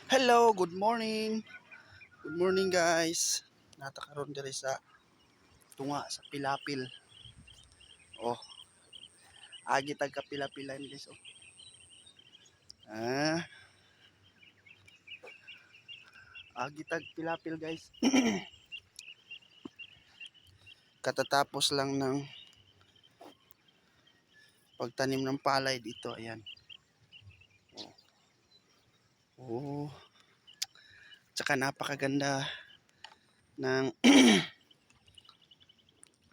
Hello, good morning. Good morning guys. Natakaroon diri sa tunga sa Pilapil. Oh, agi tag kapilapilan guys. Oh. Ah, agi tag Pilapil guys. Katatapos lang ng pagtanim ng palay dito. Ayan. Oh, tsaka napakaganda ng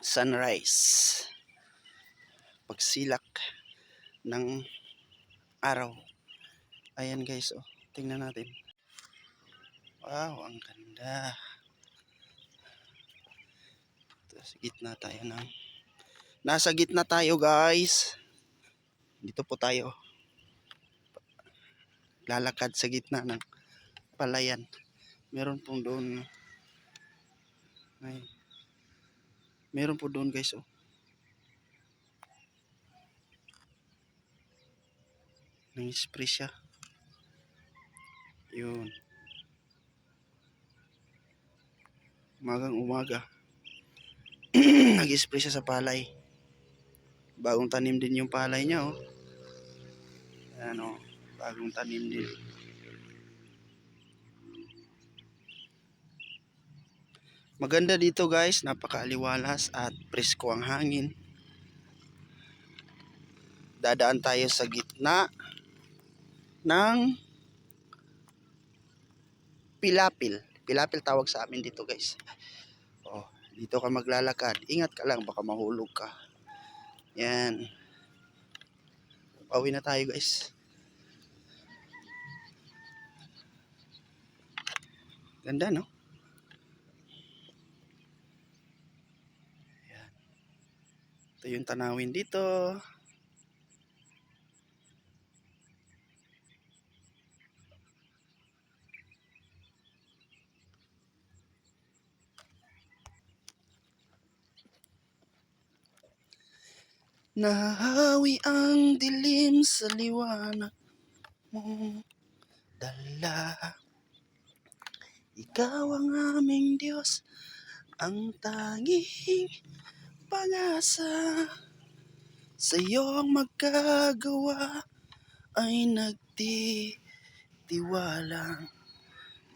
sunrise. Pagsilak ng araw. Ayan guys. Oh, tingnan natin. Wow, ang ganda. Sa gitna tayo ng nasa gitna tayo guys. Dito po tayo lalakad sa gitna ng palayan. Meron pong doon ay, meron po doon guys. Oh, nang-spray siya. Yun, umagang umaga. Nag-spray siya sa palay. Bagong tanim din yung palay niya. Oh, ano, bagong tanim din. Maganda dito guys, napakaaliwalas at presko ang hangin. Dadaan tayo sa gitna ng Pilapil. Pilapil tawag sa amin dito guys. Oh, dito ka maglalakad. Ingat ka lang, baka mahulog ka. Yan. Pauwi na tayo guys. Ganda no? Yan. Ito yung tanawin dito. Nahawi ang dilim sa liwanag mo, dala. Ikaw ang aming Diyos, ang tanging pag-asa. Sa iyong magkagawa ay nagtitiwalang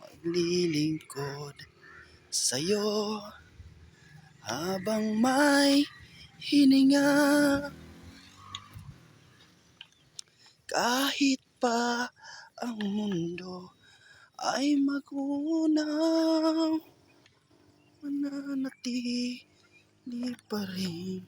maglilingkod sa iyo habang may hininga. Kahit pa ang mundo ay magunaw, mananatili pa rin